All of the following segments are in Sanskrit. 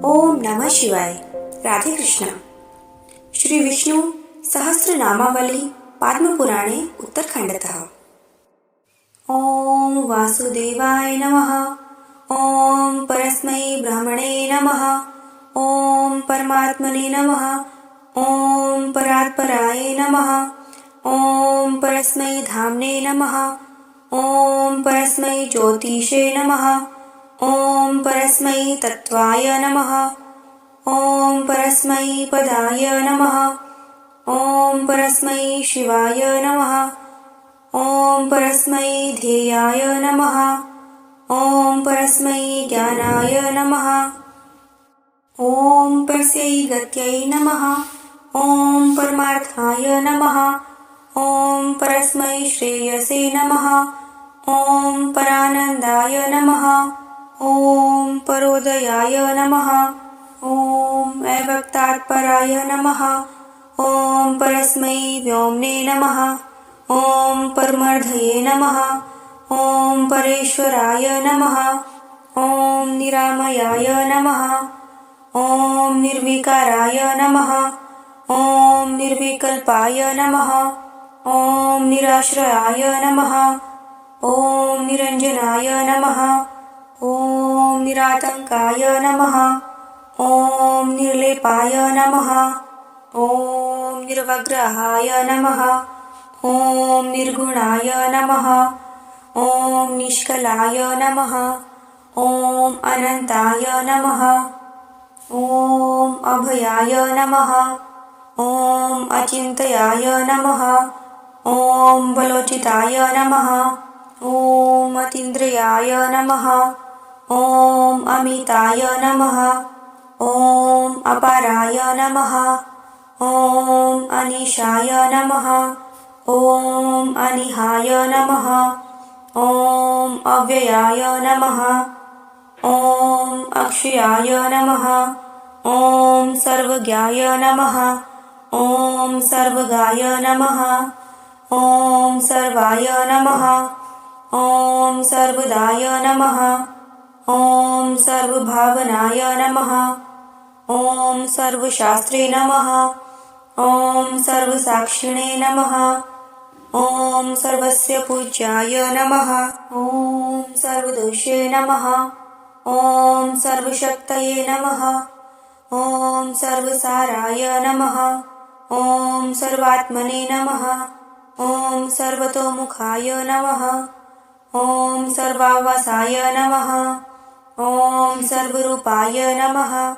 ओम नमः शिवाय. राधे कृष्ण. श्री विष्णु सहस्रनामावली पद्मपुराणे उत्तरखंडतः. ओम वासुदेवाय नमः. ओम परस्मै ब्रह्मणे नमः. ओम परमात्मने नमः. ओम परात्पराय नमः. ओम परस्मै धाम्ने नमः. ओम परस्मै ज्योतिषे नमः. ओम परस्मै तत्त्वाय नमः. ओम परस्मै पदाय नमः. ओम परस्मै शिवाय नमः. ओम परस्मै ध्येयाय नमः. ओम परस्मै ज्ञानाय नमः. ओम परस्यै गत्यै नमः. ओम परमार्थाय नमः. ओम परस्मै श्रेयसे नमः. ओम परानंदाय नमः. ओम परोदयाय नमः. ओम अव्यक्तात्पराय नमः. ओम परस्मै व्योम्ने नमः. ओम परमर्धये नमः. ओम परेश्वराय नमः. ओम निरामयाय नमः. ओम निर्विकाराय नमः. ओम निर्विकल्पाय नमः. ओम निराश्रयाय नमः. ओम निरंजनाय नमः. ओम निरातंकाय नमः. ओम निर्लेपाय नमः. ओम निर्वग्रहाय नमः. ओम निर्गुणाय नमः. ओम निष्कलाय नमः. ओम अनंताय नमः. ओम अभयाय नमः. ओम अचिंत्याय नमः. ओम बलोचिताय नमः. ओम अतीन्द्रियाय नमः. ओम अमिताय नमः. ओम अपाराय नमः. ओम अनिशाय नमः. ओम अनिहाय नमः. ओम अव्ययाय नमः. ओम अक्षयाय नमः. ओम सर्वज्ञाय नमः. ओम सर्वगाय नमः. ओम सर्वाय नमः. ओम सर्वदाय नमः. ओम सर्वभावनाय नमः. ओम सर्वशास्त्रे नमः. ओम सर्वसाक्षिणे नमः. ओम सर्वस्य पूज्याय नमः. ओम सर्वदोषे नमः. ओम सर्वशक्तये नमः. ओम सर्वसाराय नमः. ओम सर्वात्मने नमः. ओम सर्वतोमुखाय नमः. ओम सर्वावासाय नमः. ओम सर्वरूपाय नमः.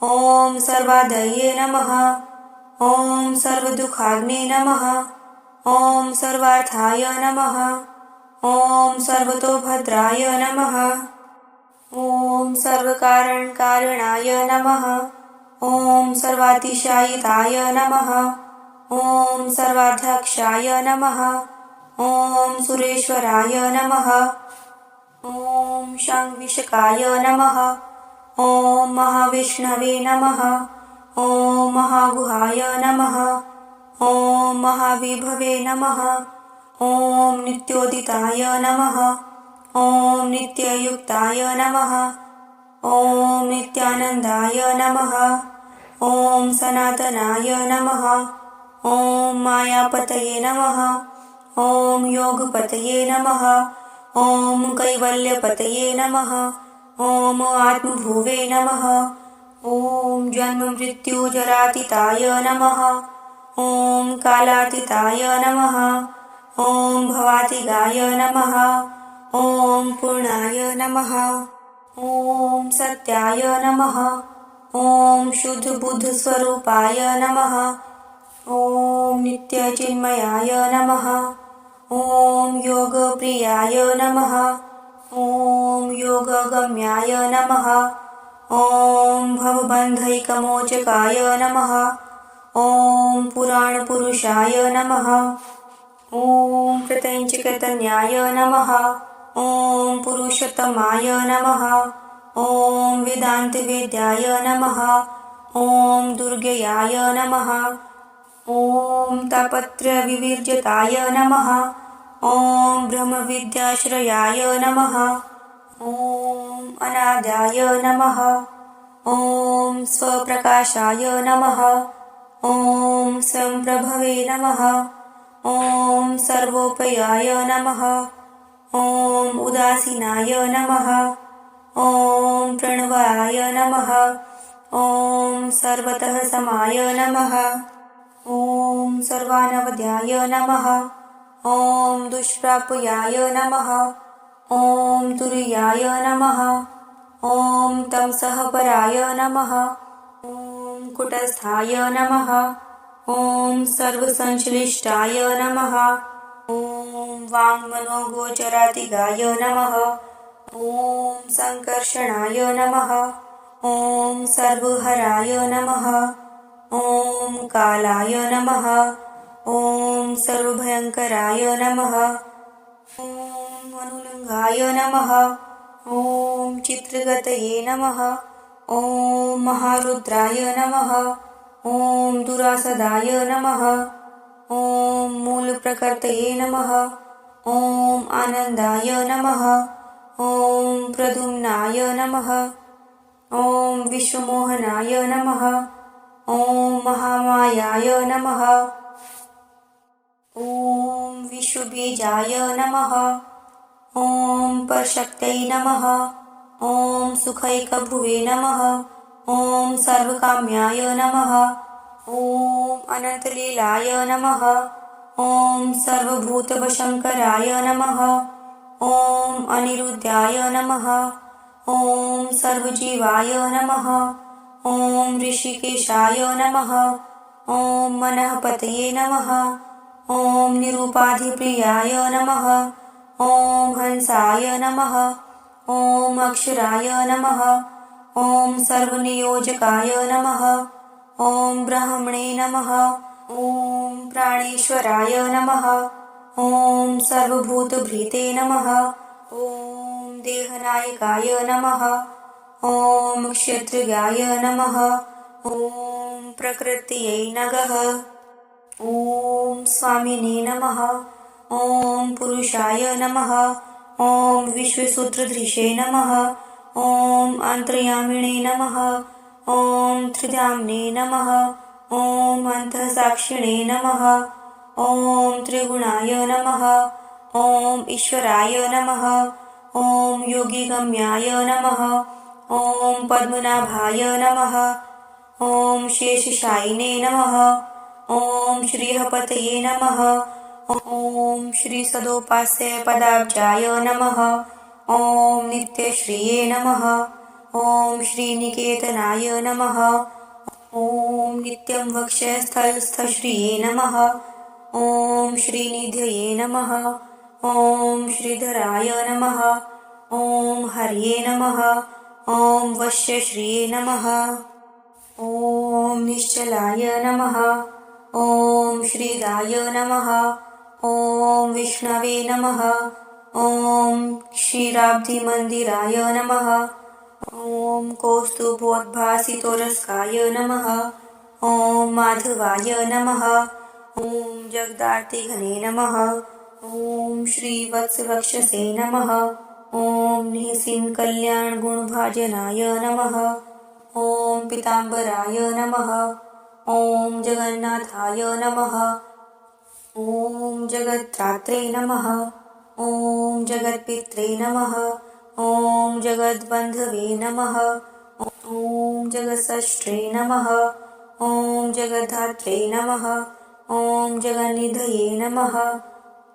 ओम सर्वादये नमः. ओम सर्वदुःखाग्ने नमः. ओम सर्वार्थाय नमः. ओम सर्वतोभद्राय नमः. ओम सर्वकारणकारणाय नमः. ओम सर्वातिशायिताय नमः. ओम सर्वाध्यक्षाय नमः. ओम सुरेश्वराय नमः. ओम शांविषकाय नमः. ओम महाविष्णवे नमः. ओम महागुहाय नमः. ओम महाविभवे नमः. ओम नित्योदिताय नमः. ओम नित्ययुक्ताय नमः. ओम नित्यानंदाय नमः. ओम सनातनाय नमः. ओम मायापतये नमः. ओम योगपतये नमः. ओम कैवल्यपतये नमः. ओम आत्मभुवे नमः. ओम जन्ममृत्युजरातीताय नमः. ओम कालातीताय नमः. ओम भवातिगाय नमः. ओम पूर्णाय नमः. ओम सत्याय नमः. ओम शुद्ध बुद्ध स्वरूपाय नमः. ओम नित्यचिन्मयाय नमः. ओम योगप्रियाय नमः. ओम योगगम्याय नमः. ओम भवबन्धैकमोचकाय नमः. ओम पुराणपुरुषाय नमः. ओम प्रत्यञ्चैकतन्याय नमः. ओम पुरुषोत्तमाय नमः. ओम वेदान्तवेद्याय नमः. ओम दुर्गयाय नमः. ओम तापत्रयविवर्जिताय नमः. ओम ब्रह्मविद्याश्रयाय नमः. ओम अनाद्याय नमः. ॐ स्वप्रकाशाय नमः। ॐ संप्रभवे नमः। ॐ सर्वोपयाय नमः। ॐ उदासीनाय नमः। ॐ प्रणवाय नमः। ॐ सर्वतः समाय नमः। ॐ सर्वानवद्याय नमः। ॐ दुष्प्रापयाय नमः। ॐ तुरीयाय नमः। ॐ तमसः-पराय नमः। ॐ कुटस्थाय नमः। ॐ सर्वसंश्लिष्टाय नमः। ॐ वाङ्मनोगोचरातिगाय नमः। ॐ संकर्षणाय नमः। ॐ सर्वहराय नमः। ॐ कालाय नमः। ॐ सर्वभयङ्कराय नमः। ॐ अनुलङ्घाय नमः। ॐ चित्रगतये नमः। ॐ महारुद्राय नमः। ॐ दुरासदाय नमः। ॐ मूलप्रकृतये नमः। ॐ आनन्दाय नमः। ॐ प्रद्युम्नाय नमः। ॐ विश्वमोहनाय नमः। ॐ महामायाय नमः। ॐ विश्वबीजाय नमः। ॐ परशक्त्यै नमः। ॐ सुखैकभुवे नमः। ॐ सर्वकाम्याय नमः। ॐ अनन्तलीलाय नमः। ॐ सर्वभूतवशङ्कराय नमः। ॐ अनिरुद्धाय नमः। ॐ सर्वजीवाय नमः। ॐ ऋषिकेशाय नमः। ॐ मनःपतये नमः। ॐ निरुपाधिप्रियाय नमः। ॐ हंसाय नमः। ॐ अक्षराय नमः। ॐ सर्वनियोजकाय नमः। ॐ ब्रह्मणे नमः। ॐ प्राणेश्वराय नमः। ॐ सर्वभूतभृते नमः। ॐ देहनायकाय नमः। ॐ क्षत्रियाय नमः। ॐ प्रकृत्यै नमः। ॐ स्वामिने नमः। ॐ पुरुषाय नमः। ॐ विश्वसूत्रधृषे नमः। ॐ अन्तर्यामिणे नमः। ॐ त्रिधाम्ने नमः। ॐ अन्तःसाक्षिणे नमः। ॐ त्रिगुणाय नमः। ॐ ईश्वराय नमः। ॐ योगिगम्याय नमः। ॐ पद्मनाभाय नमः। ॐ शेषशायिने नमः। ॐ श्रीहपतये नमः। ॐ श्रीसदोपास्यपदाब्जाय नमः। ॐ नित्यश्रिये नमः। ॐ श्रीनिकेतनाय नमः। ॐ नित्यं वक्षस्थलस्थश्रिये नमः। ॐ श्रीनिधये नमः। ॐ श्रीधराय नमः। ॐ हर्ये नमः। ॐ वश्यश्रिये नमः। ॐ निश्चलाय नमः। ॐ श्रीदाय नमः। ॐ विष्णवे नमः। ॐ क्षीराब्धिमन्दिराय नमः। ॐ कौस्तुभोद्भासितोरस्काय नमः। ॐ माधवाय नमः। ॐ जगदार्तिघने नमः। ॐ श्रीवत्सवक्षसे नमः। ॐ निःसीमकल्याणगुणभाजनाय नमः। ॐ पीताम्बराय नमः। ॐ जगन्नाथाय नमः। ॐ जगत्त्रात्रे नमः। ॐ जगत्पित्रे नमः। ॐ जगद्बन्धवे नमः। ॐ जगत्सृष्ट्रे नमः। ॐ जगद्धात्रे नमः। ॐ जगन्निधये नमः।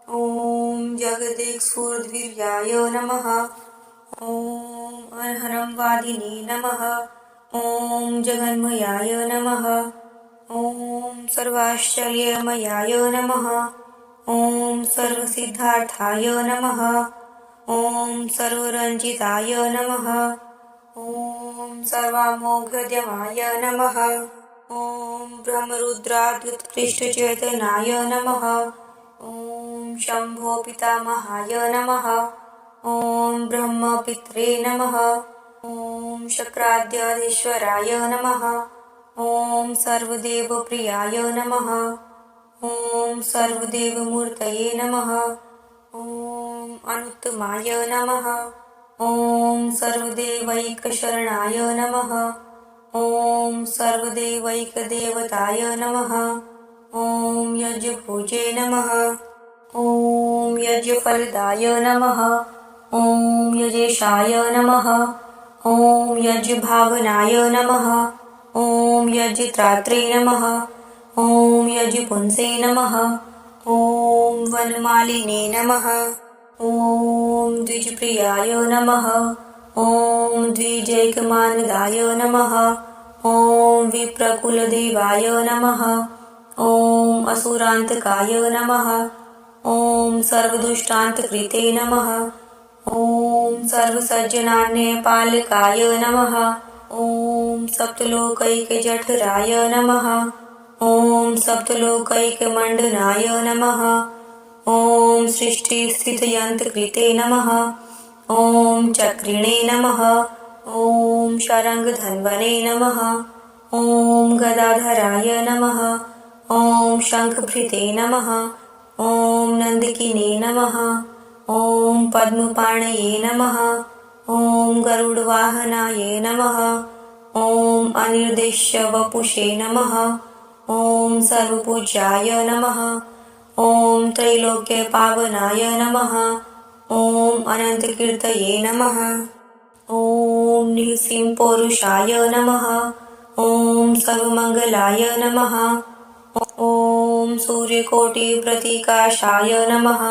ॐ जगदेकस्फुरद्वीर्याय नमः। ॐ अर्हरं वादिने नमः। ॐ जगन्मयाय नमः। ॐ सर्वाश्चर्यमयाय नमः। ॐ सर्वसिद्धार्थाय नमः। ॐ सर्वरञ्जिताय नमः। ॐ सर्वामोघद्यमाय नमः। ॐ ब्रह्मरुद्राद्युत्कृष्टचैतन्याय नमः। ॐ शम्भो पितामहाय नमः। ॐ ब्रह्मपित्रे नमः। ॐ शक्राद्याधीश्वराय नमः। ॐ सर्वदेवप्रियाय नमः। ॐ सर्वदेवमूर्तये नमः। ॐ अनुत्तमाय नमः। ॐ सर्वदेवैकशरणाय नमः। ॐ सर्वदेवैकदेवताय नमः। ॐ यज्ञभुजे नमः। ॐ यज्ञफलदाय नमः। ॐ यजेशाय नमः। ॐ यज्ञभावनाय नमः। ॐ यज्ञत्रात्रे नमः। ॐ यज्ञपुंसे नमः। ॐ वनमालिने नमः। ॐ द्विजप्रियाय नमः। ॐ द्विजैकमानदाय नमः। ॐ विप्रकुलदेवाय नमः। ॐ असुरान्तकाय नमः। ॐ सर्वदुष्टान्तकृते नमः। ॐ सर्वसज्जनान्यपालकाय नमः। ॐ सप्तलोकैकजठराय नमः। ॐ सप्तलोकैकमण्डनाय नमः। ॐ सृष्टिस्थितियन्त्रकृते नमः। ॐ चक्रिणे नमः। ॐ शरङ्गधन्वने नमः। ॐ गदाधराय नमः। ॐ शङ्खभृते नमः। ॐ नन्दिकिने नमः। ॐ पद्मपाणये नमः। ॐ गरुडवाहनाय नमः। ॐ अनिर्देश्य वपुषे नमः। ॐ सर्वपूज्याय नमः। ॐ त्रैलोक्यपावनाय नमः। ॐ अनन्तकीर्तये नमः। ॐ निःसिंहपौरुषाय नमः। ॐ सर्वमङ्गलाय नमः। ॐ सूर्यकोटिप्रतिकाशाय नमः।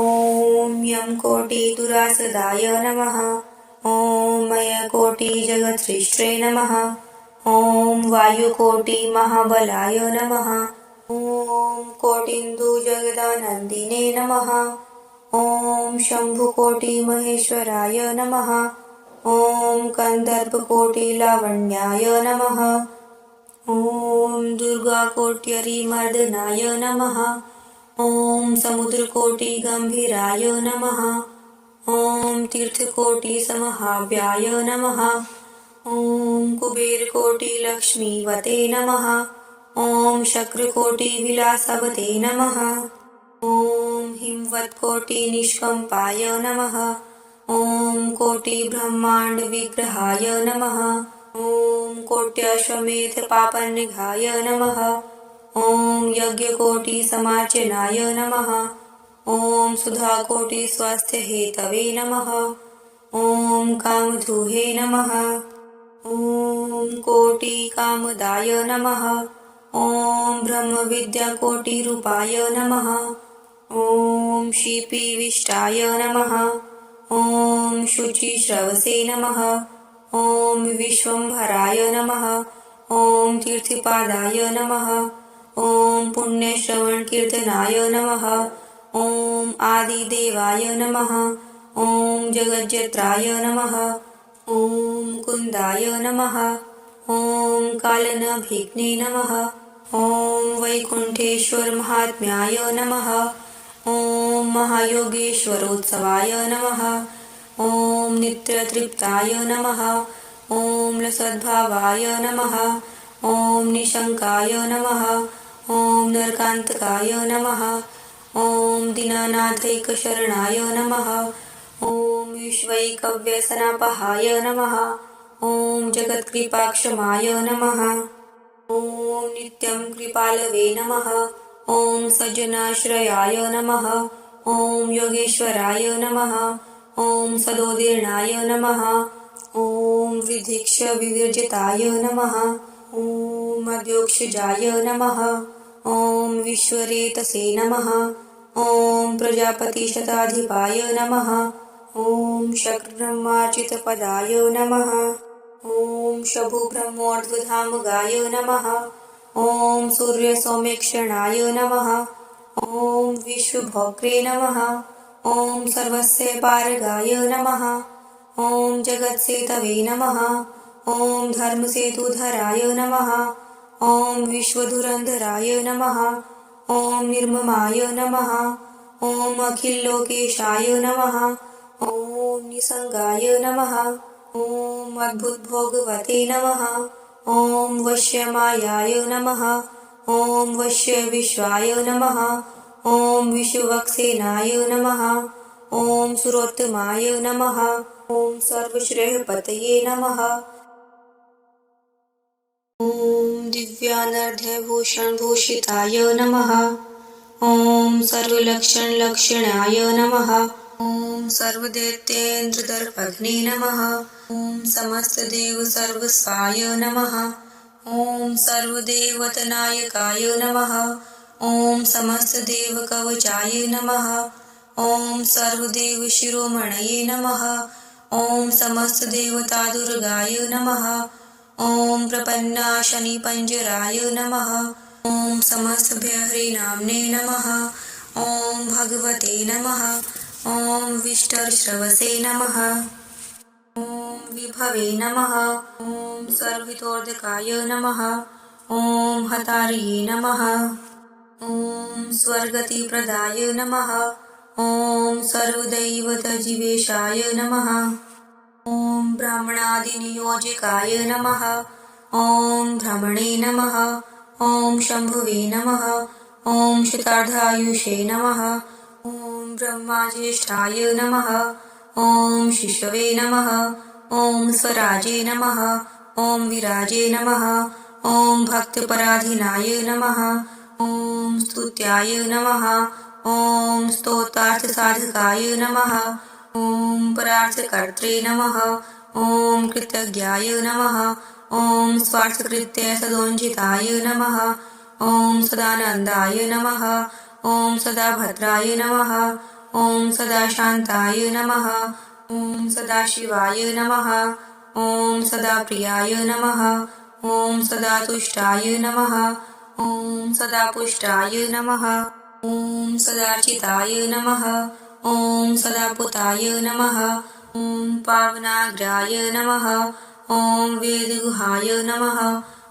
ॐ यमकोटिदुरासदाय नमः। ॐ मयकोटिजगत्सृष्ट्रे नमः। ॐ वायुकोटिमहाबलाय नमः। ॐ कोटिन्दुजगदानन्दिने नमः। ॐ शम्भुकोटिमहेश्वराय नमः। ॐ कन्दर्पकोटिलावण्याय नमः। ॐ दुर्गाकोट्यरिमर्दनाय नमः। ॐ समुद्रकोटिगम्भीराय नमः। ॐ तीर्थकोटिसमहाव्याय नमः। ॐ कुबेरकोटिलक्ष्मीवते नमः। ॐ शक्रकोटिविलासवते नमः। ॐ हिमवत्कोटिनिष्कम्पाय नमः। ॐ कोटिब्रह्माण्डविग्रहाय नमः। ॐ कोट्यश्वमेधपापनिघाय नमः। ॐ यज्ञकोटिसमार्जनाय नमः। ॐ सुधाकोटिस्वास्थ्यहेतवे नमः। ॐ कामधुहे नमः। ॐ कोटिकामदाय नमः। ॐ ब्रह्मविद्याकोटिरूपाय नमः। ॐ शिपिविष्टाय नमः। ॐ शुचिश्रवसे नमः। ॐ विश्वम्भराय नमः। ॐ तीर्थपादाय नमः। ॐ पुण्यश्रवणकीर्तनाय नमः। ॐ आदिदेवाय नमः। ॐ जगज्जत्राय नमः। ॐ कुन्दाय नमः। ॐ कालनभिघ्ने नमः। ॐ वैकुण्ठेश्वरमाहात्म्याय नमः। ॐ महायोगेश्वरोत्सवाय नमः। ॐ नित्यतृप्ताय नमः। ॐ लसद्भावाय नमः। ॐ निशङ्काय नमः। ॐ नरकान्तकाय नमः। ॐ दीनानाथैकशरणाय नमः। ॐ विश्वैकव्यसनापहाय नमः। ॐ जगत्कृपाक्षमाय नमः। ॐ नित्यं कृपालवे नमः। ॐ सज्जनाश्रयाय नमः। ॐ योगेश्वराय नमः। ॐ सदोदीर्णाय नमः। ॐ विधिक्षविवर्जिताय नमः। ॐ मध्योक्षजाय नमः। ॐ विश्वरेतसे नमः। ॐ प्रजापतिशताधिपाय नमः। ॐ शक्रब्रह्मार्चितपदाय नमः। ॐ शभुब्रह्मोर्ध्वधामगाय नमः। ॐ सूर्यसौम्यक्षणाय नमः। ॐ विश्वभोक्त्रे नमः। ॐ सर्वस्य पारगाय नमः। ॐ जगत्सेतवे नमः। ॐ धर्मसेतुधराय नमः। ॐ विश्वधुरन्धराय नमः। ॐ निर्ममाय नमः। ॐ अखिल्लोकेशाय नमः। ॐ निसङ्गाय नमः। ॐ अद्भुतभोगवते नमः। ॐ वश्यमायाय नमः। ॐ वश्यविश्वाय नमः। ॐ विश्ववक्सेनाय नमः। ॐ सुरोत्तमाय नमः। ॐ सर्वश्रेयपतये नमः। दिव्यानर्घ्यभूषणभूषिताय नमः। ॐ सर्वलक्षणलक्षणाय नमः। ॐ सर्वदैत्येन्द्रदर्पघ्ने नमः। ॐ समस्तदेव सर्वस्वाय नमः। ॐ सर्वदेवतनायकाय नमः। ॐ समस्तदेवकवचाय नमः। ॐ सर्वदेवशिरोमणये नमः। ॐ समस्तदेवतादुर्गाय नमः। ॐ प्रपन्नाशनिपञ्जराय नमः। ॐ समस्तभयहरिनाम्ने नमः। ॐ भगवते नमः। ॐ विष्टरश्रवसे नमः। ॐ विभवे नमः। ॐ सर्वहितोर्धकाय नमः। ॐ हतार्ये नमः। ॐ स्वर्गतिप्रदाय नमः। ॐ सर्वदैवतजीवेशाय नमः। ॐ ब्राह्मणादिनियोजकाय नमः। ॐ भ्रमणे नमः। ॐ शम्भुवे नमः। ॐ शतार्धायुषे नमः। ॐ ब्रह्माज्येष्ठाय नमः। ॐ शिशवे नमः। ॐ स्वराजे नमः। ॐ विराजे नमः। ॐ भक्तपराधीनाय नमः। ॐ स्तुत्याय नमः। ॐ स्तोत्रार्थसाधकाय नमः। ॐ परार्थकर्त्रे नमः। ॐ कृतज्ञाय नमः। ॐ स्वार्थकृत्यसदोञ्जिताय नमः। ॐ सदानन्दाय नमः। ॐ सदाभद्राय नमः। ॐ सदाशान्ताय नमः। ॐ सदाशिवाय नमः। ॐ सदाप्रियाय नमः। ॐ सदातुष्टाय नमः। ॐ सदापुष्टाय नमः। ॐ सदाचिताय नमः। ॐ सदापुताय नमः। ॐ पावनाग्राय नमः। ॐ वेदगुहाय नमः।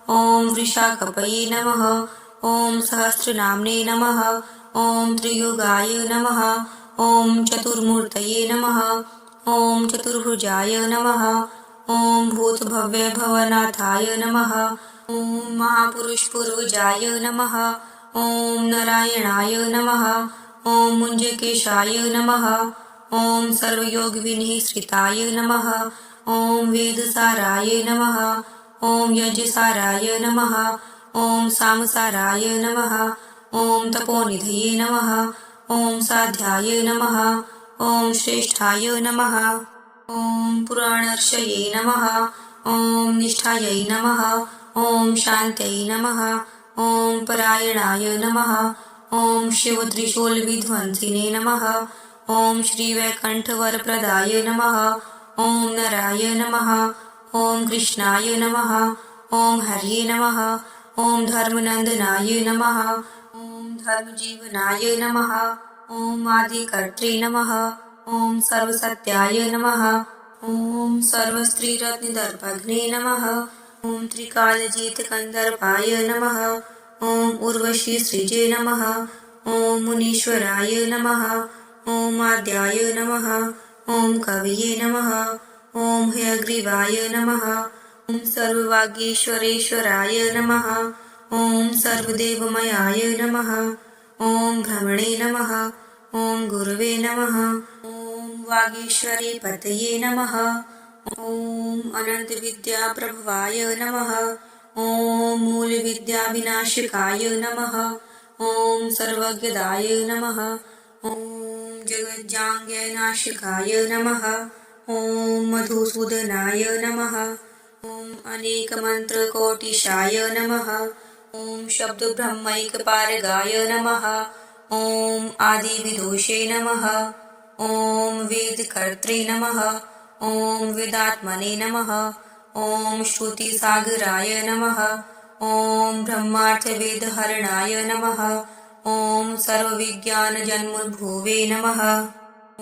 ॐ वृषाकपये नमः। ॐ सहस्रनाम्ने नमः। ॐ त्रियुगाय नमः। ॐ चतुर्मूर्तये नमः। ॐ चतुर्भुजाय नमः। ॐ भूतभव्यभवनाथाय नमः। ॐ महापुरुषपूर्वजाय नमः। ॐ नारायणाय नमः। ॐ मुञ्जकेशाय नमः। ॐ सर्वयोगविनिःश्रिताय नमः। ॐ वेदसाराय नमः। ॐ यज्ञसाराय नमः। ॐ सामसाराय नमः। ॐ तपोनिधये नमः। ॐ साध्याय नमः। ॐ श्रेष्ठाय नमः। ॐ पुराणर्षये नमः। ॐ निष्ठायै नमः। ॐ शान्त्यै नमः। ॐ परायणाय नमः। ॐ शिवत्रिशूलविध्वंसिने नमः। ॐ श्रीवैकुण्ठवरप्रदाय नमः। ॐ नराय नमः। ॐ कृष्णाय नमः। ॐ हर्ये नमः। ॐ धर्मनन्दनाय नमः। ॐ धर्मजीवनाय नमः। ॐ आदिकर्त्रे नमः। ॐ सर्वसत्याय नमः। ॐ सर्वस्त्रीरत्नदर्पघ्ने नमः। ॐ त्रिकालजीतकन्दर्पाय नमः। ॐ उर्वशीसृजे नमः। ॐ मुनीश्वराय नमः। ॐ आद्याय नमः। ॐ कवये नमः। ॐ हयग्रीवाय नमः। ॐ सर्ववागीश्वरेश्वराय नमः। ॐ सर्वदेवमयाय नमः। ॐ भ्रमणे नमः। ॐ गुरवे नमः। ॐ वागीश्वरीपतये नमः। ॐ अनन्तविद्याप्रभवाय नमः। ॐ मूलविद्याविनाशकाय नमः। ॐ सर्वज्ञदाय नमः। ॐ जगज्जाङ्गनाशकाय नमः। ॐ मधुसूदनाय नमः। ॐ अनेकमन्त्रकोटिशाय नमः। ॐ शब्दब्रह्मैकपारगाय नमः। ॐ आदिविदुषे नमः। ॐ वेदकर्त्रे नमः। ॐ वेदात्मने नमः। ॐ श्रुतिसागराय नमः। ॐ ब्रह्मार्थवेदहरणाय नमः। ॐ सर्वविज्ञानजन्मभुवे नमः। ॐ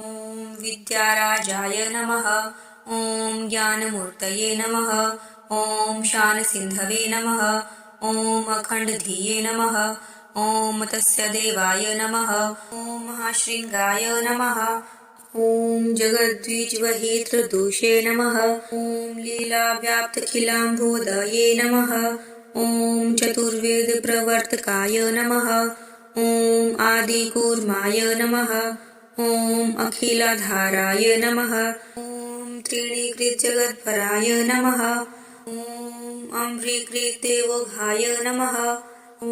विद्याराजाय नमः। ॐ ज्ञानमूर्तये नमः। ॐ शानसिन्धवे नमः। ॐ अखण्डधिये नमः। ॐ तस्य देवाय नमः। ॐ महाशृङ्गाय नमः। ॐ जगद्विजवहित्रदोषे नमः। ॐ लीलाव्याप्तखिलाम्भोदये नमः। ॐ चतुर्वेदप्रवर्तकाय नमः। ॐ आदिकूर्माय नमः। ॐ अखिलाधाराय नमः। ॐ त्रिणीकृतजगद्भराय नमः। ॐ अम्भ्रीकृतेवोघाय नमः। ॐ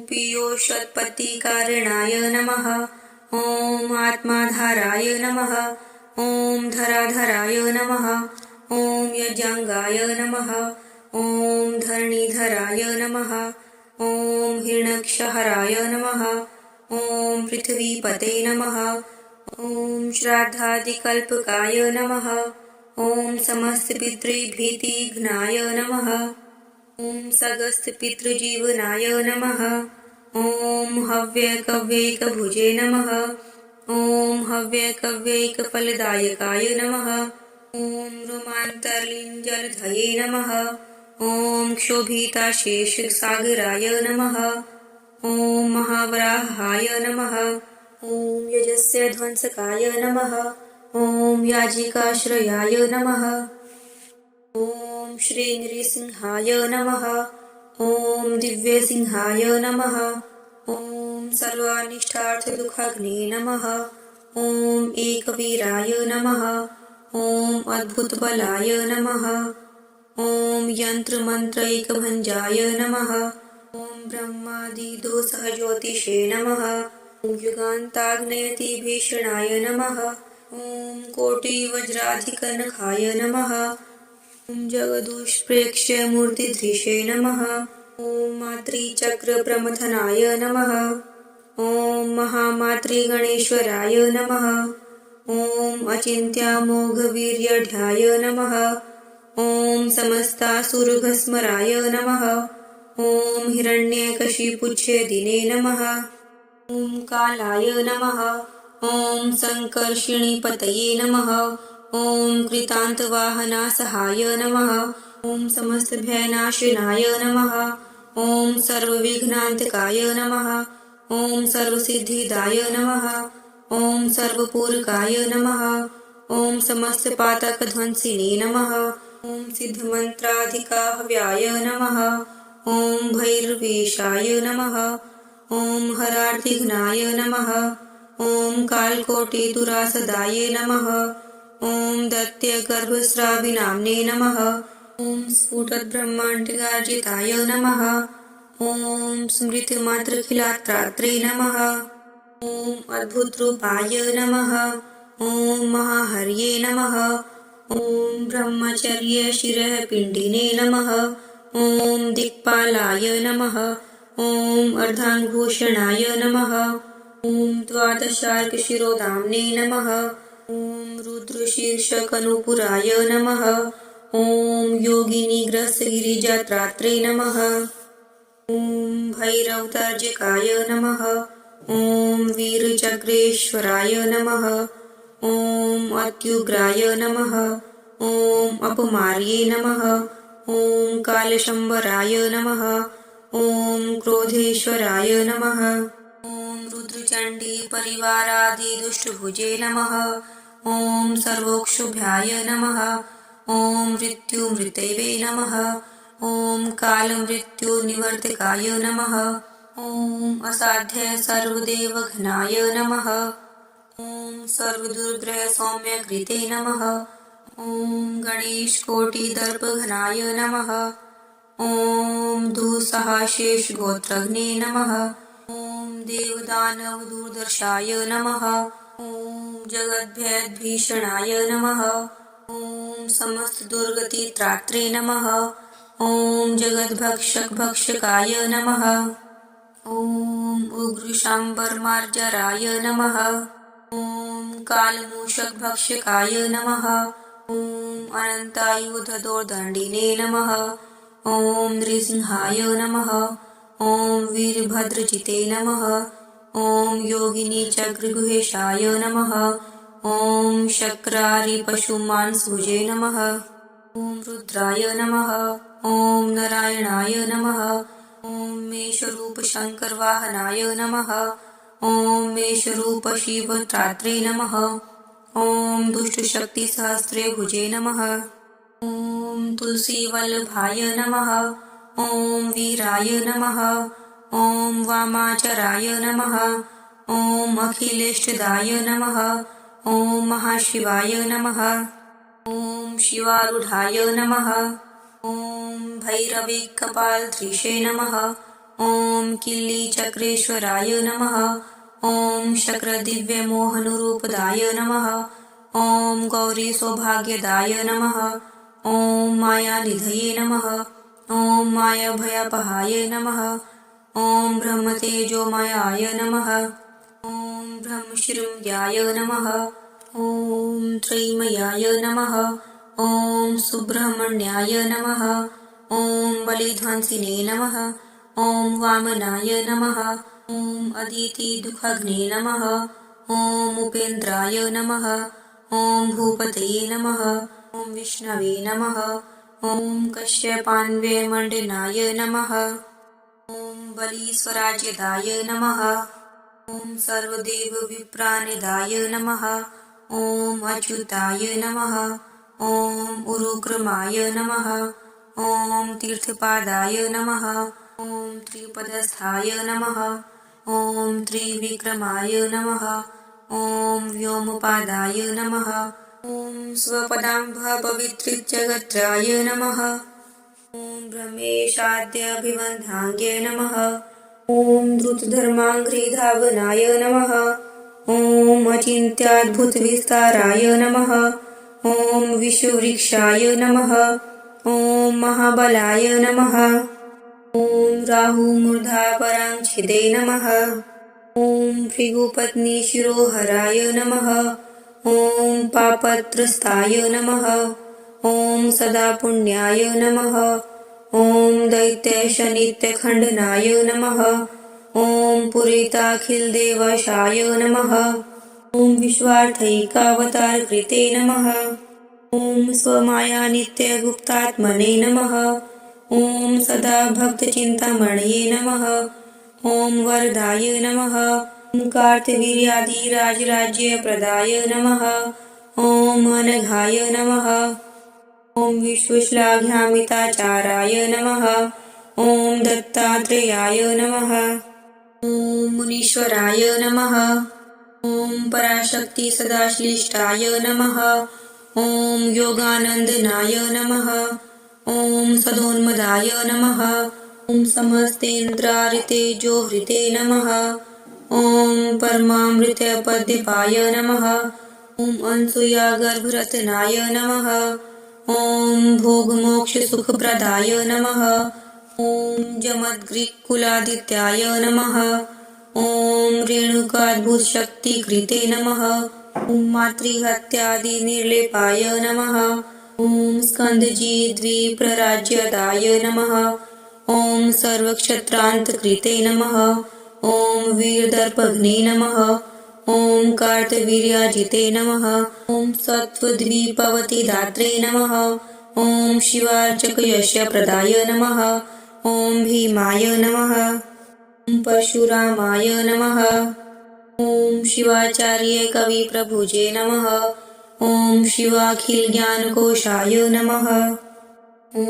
पीयोषोत्पत्तिकारणाय नमः। ॐ आत्माधाराय नमः। ॐ धराधराय नमः। ॐ यजांगाय नमः। ॐ धरणीधराय नमः। ॐ हिरण्यक्षहराय नमः। ॐ पृथ्वीपते नमः। ॐ श्राद्धादिकल्पकाय नमः। ॐ समस्तपितृभीतिघ्नाय नमः। ॐ सगस्तपितृजीवनाय नमः। ॐ हव्यकव्यैकभुजे नमः। ॐ हव्यकव्यैकफलदायकाय नमः। ॐ रुमान्तर्लिञ्जलधये नमः। ॐ क्षोभिताशेषसागराय नमः। ॐ महावराहाय नमः। ॐ यजस्य ध्वंसकाय नमः। ॐ याजिकाश्रयाय नमः। ॐ श्रीनृसिंहाय नमः। ॐ दिव्यसिंहाय नमः। ॐ सर्वानिष्ठार्थदुःखाग्ने नमः। ॐ एकवीराय नमः। ॐ अद्भुतबलाय नमः। ॐ यन्त्रमन्त्रैकभञ्जाय नमः। ॐ ब्रह्मादिदोषज्योतिषे नमः। ॐ युगान्ताग्नेयतिभीषणाय नमः। ॐ कोटिवज्राधिकनखाय नमः। ॐ जगदुष्प्रेक्ष्यमूर्तिधृषे नमः। ॐ मातृचक्रप्रमथनाय नमः। ॐ महामातृगणेश्वराय नमः। ॐ अचिन्त्यामोघवीर्यढ्याय नमः। ॐ समस्तासुरभस्मराय नमः। ॐ हिरण्यकशिपुच्छेदिने नमः। ॐ कालाय नमः। ॐ सङ्कर्षिणीपतये नमः। ॐ कृतान्तवाहनासहाय नमः। ॐ समस्तभयनाशनाय नमः। ॐ सर्वविघ्नान्तकाय नमः। ॐ सर्वसिद्धिदाय नमः। ॐ सर्वपूरकाय नमः। ॐ समस्तपातकध्वंसिने नमः। ॐ सिद्धमन्त्राधिकाहव्याय नमः। ॐ भैरवेशाय नमः। ॐ हरार्तिघ्नाय नमः। ॐ कालकोटिदुरासदाय नमः। ॐ दैत्यगर्भस्राविनाम्ने नमः। ॐ स्फुटद्ब्रह्माण्डगार्जिताय नमः। ॐ स्मृतिमात्रखिलात्रात्रे नमः। ॐ अद्भुतरूपाय नमः। ॐ महाहर्ये नमः। ॐ ब्रह्मचर्यशिरःपिण्डिने नमः। ॐ दिक्पालाय नमः। ॐ अर्धाङ्गभूषणाय नमः। ॐ द्वादशार्कशिरोधाम्ने नमः। ॐ रुद्रशीर्षकनुपुराय नमः। ॐ योगिनीग्रस्तगिरिजात्रात्रे नमः। ॐ भैरवतर्जकाय नमः। ॐ वीरचक्रेश्वराय नमः। ॐ अत्युग्राय नमः। ॐ अपमार्ये नमः। ॐ कालशम्बराय नमः। ॐ क्रोधेश्वराय नमः। ॐ रुद्रचण्डी परिवारादिदुष्टभुजे नमः। ॐ सर्वोक्षुभ्याय नमः। ॐ मृत्युमृतवे नमः। ॐ कालमृत्युनिवर्तकाय नमः। ॐ असाध्य सर्वदेवघ्नाय नमः। ॐ सर्वदुर्ग्रहसौम्यकृते नमः। ॐ गणेशकोटिदर्पघ्नाय नमः। ॐ दुःसहाशेषगोत्रघ्ने नमः। ॐ देवदानवदुर्दर्शाय नमः। ॐ जगद्भयद्भीषणाय नमः। ॐ समस्तदुर्गतित्रात्रे नमः। ॐ जगद्भक्षकभक्षकाय नमः। ॐ उग्रशाम्बरमार्जराय नमः। ॐ कालमूषकभक्षकाय नमः। ॐ अनन्तायुधदोर्दण्डिने नमः। ॐ नृसिंहाय नमः। ॐ वीरभद्रजिते नमः। ॐ योगिनीचक्रगुहेशाय नमः। ॐ शक्रारिपशुमांसभुजे नमः। ॐ रुद्राय नमः। ॐ नारायणाय नमः। ॐ मेषरूपशङ्करवाहनाय नमः। ॐ मेषरूपशिवत्रात्रे नमः। ॐ दुष्टशक्तिसहस्रभुजे नमः। ॐ तुलसीवल्लभाय नमः। ॐ वीराय नमः। ॐ वामाचराय नमः। ॐ अखिलेष्टदाय नमः। ॐ महाशिवाय नमः। ॐ शिवारूढाय नमः। ॐ भैरवीकपालधृषे नमः। ॐ किल्लीचक्रेश्वराय नमः। ॐ शक्रदिव्यमोहनरूपदाय नमः। ॐ गौरीसौभाग्यदाय नमः। ॐ मायानिधये नमः। ॐ मायाभयापहाय नमः। ॐ ब्रह्मतेजोमयाय नमः। ॐ ब्रह्मशृङ्ग्याय नमः। ॐ त्रैमयाय नमः। ॐ सुब्रह्मण्याय नमः। ॐ बलिध्वंसिने नमः। ॐ वामनाय नमः। ॐ अदितिदुःखघ्ने नमः। ॐ उपेन्द्राय नमः। ॐ भूपतये नमः। ॐ विष्णवे नमः। ॐ कश्यपान्वयमण्डनाय नमः। ॐ बलीस्वराज्यदाय नमः। ॐ सर्वदेवविप्रानिदाय नमः। ॐ अच्युताय नमः। ॐ उरुक्रमाय नमः। ॐ तीर्थपादाय नमः। ॐ त्रिपदस्थाय नमः। ॐ त्रिविक्रमाय नमः। ॐ व्योमपादाय नमः। ॐ स्वपदाम्भपवित्रजगत्राय नमः। ॐ ब्रह्मेशाद्यभिबन्धाङ्गे नमः। ॐ द्रुतधर्माङ्घ्रिधावनाय नमः। ॐ अचिन्त्याद्भुतविस्ताराय नमः। ॐ विश्ववृक्षाय नमः। ॐ महाबलाय नमः। ॐ राहुमूर्धापराङ्क्षिते नमः। ॐ भृगुपत्नीशिरोहराय नमः। ॐ पापत्रस्ताय नमः। ॐ सदापुण्याय नमः। ॐ दैत्यशनित्यखण्डनाय नमः। ॐ पुरिताखिलदेवशाय नमः। ॐ विश्वार्थैकावतारकृते नमः। ॐ स्वमायानित्यगुप्तात्मने नमः। ॐ सदा भक्तचिन्तामणये नमः। ॐ वरदाय नमः। ॐ कार्तवीर्यादिराजराज्यप्रदाय नमः। ॐ अनघाय नमः। ॐ विश्वश्लाघ्यामिताचाराय नमः। ॐ दत्तात्रेयाय नमः। ॐ मुनीश्वराय नमः। ॐ पराशक्तिसदाश्लिष्टाय नमः। ॐ योगानन्दनाय नमः। ॐ सदोन्मदाय नमः। ॐ समस्तेन्द्रारितेजोहृते नमः। ॐ परमामृतपद्यपाय नमः। ॐ अनसूयागर्भरत्नाय नमः। ॐ भोगमोक्षसुखप्रदाय नमः। ॐ जमद्ग्रीकुलादित्याय नमः। ॐ रेणुकाद्भुतशक्तिकृते नमः। ॐ मातृहत्यादिनिर्लेपाय नमः। ॐ स्कन्दजीद्विप्रराज्यदाय नमः। ॐ सर्वक्षत्रान्तकृते नमः। ॐ वीरदर्पघ्ने नमः। ॐ कार्तवीर्याजिते नमः। ॐ सत्त्वद्विपवतिदात्रे नमः। ॐ शिवार्चकयशप्रदाय नमः। ॐ भीमाय नमः। ॐ परशुरामाय नमः। ॐ शिवाचार्यकविप्रभुजे नमः। ॐ शिवाखिलज्ञानकोशाय नमः। ॐ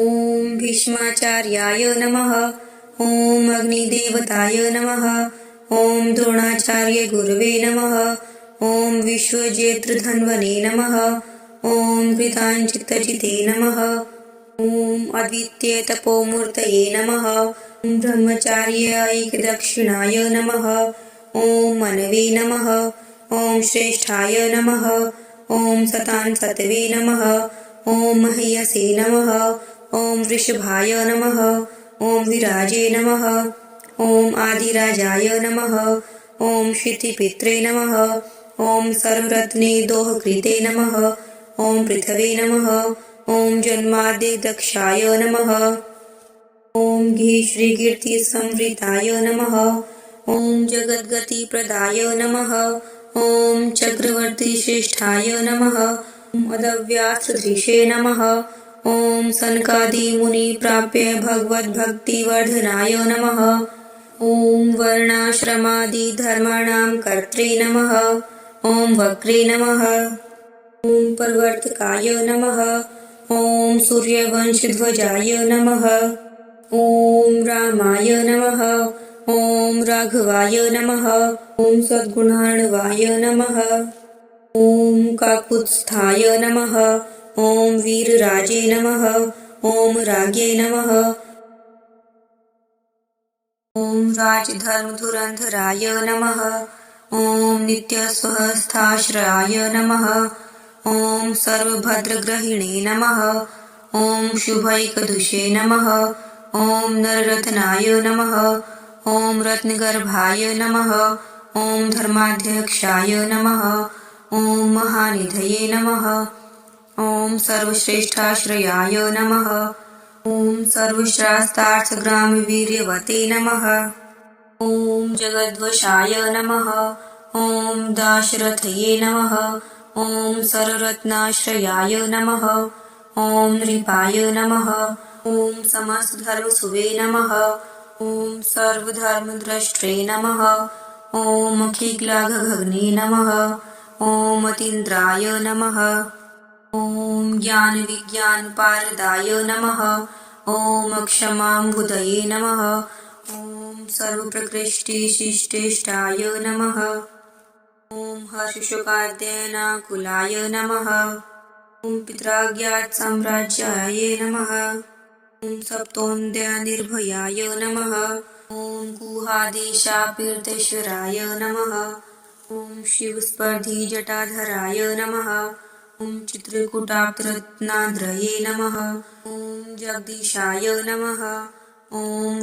भीष्माचार्याय नमः। ॐ अग्निदेवताय नमः। ॐ द्रोणाचार्यगुरवे नमः। ॐ विश्वजेतृधन्वने नमः। ॐ कृताञ्चित्तजिते नमः। ॐ अद्वितीयतपोमूर्तये नमः। ॐ ब्रह्मचार्यैकदक्षिणाय नमः। ॐ मनवे नमः। ॐ श्रेष्ठाय नमः। ॐ सतान्सतवे नमः। ॐ मह्यसे नमः। ॐ वृषभाय नमः। ॐ विराजे नमः। ॐ आदिराजाय नमः। ॐ क्षितिपित्रे नमः। ॐ सर्वरत्ने दोहकृते नमः। ॐ पृथवे नमः। ॐ जन्माद्यदक्षाय नमः। ॐ घीश्रीकीर्तिसंवृताय नमः। ॐ जगद्गतिप्रदाय नमः। ॐ चक्रवर्तिश्रेष्ठाय नमः। ॐ अदव्यास्त्रधृषे नमः। ॐ सनकादिमुनिप्राप्य भगवद्भक्तिवर्धनाय नमः। ॐ वर्णाश्रमादिधर्माणां कर्त्रे नमः। ॐ वक्रे नमः। ॐ प्रवर्तकाय नमः। ॐ सूर्यवंशध्वजाय नमः। ॐ रामाय नमः। ॐ राघवाय नमः। ॐ सद्गुणार्णवाय नमः। ॐ काकुत्स्थाय नमः। ॐ वीरराजे नमः। ॐ राज्ञे नमः। ॐ राजधर्मधुरन्धराय नमः। ॐ नित्यस्वस्थाश्रयाय नमः। ॐ सर्वभद्रग्रहिणे नमः। ॐ शुभैकदुषे नमः। ॐ नररत्नाय नमः। ॐ रत्नगर्भाय नमः। ॐ धर्माध्यक्षाय नमः। ॐ महानिधये नमः। ॐ सर्वश्रेष्ठाश्रयाय नमः। ॐ सर्वशास्त्रार्थग्रामवीर्यवते नमः। ॐ जगद्वशाय नमः। ॐ दाशरथये नमः। ॐ सररत्नाश्रयाय नमः। ॐ नृपाय नमः। ॐ समस्तधर्मसुवे नमः। ॐ सर्वधर्मद्रष्ट्रे नमः। ॐ अखिलाघघग्ने नमः। ॐ अतीन्द्राय नमः। ॐ ज्ञानविज्ञानपारदाय नमः। ॐ अक्षमाम्बुधये नमः। ॐ सर्वप्रकृष्टिशिष्टेष्टाय नमः। ॐ हर्षशोकाद्यनाकुलाय नमः। ॐ पित्राज्ञातसाम्राज्याय नमः। ॐ सप्तोऽन्ध्यनिर्भयाय नमः। ॐ गुहादेशापीर्थेश्वराय नमः। ॐ शिवस्पर्धिजटाधराय नमः। ॐ चित्रकूटाब्धरत्नाद्रये नमः। ॐ जगदीशाय नमः। ॐ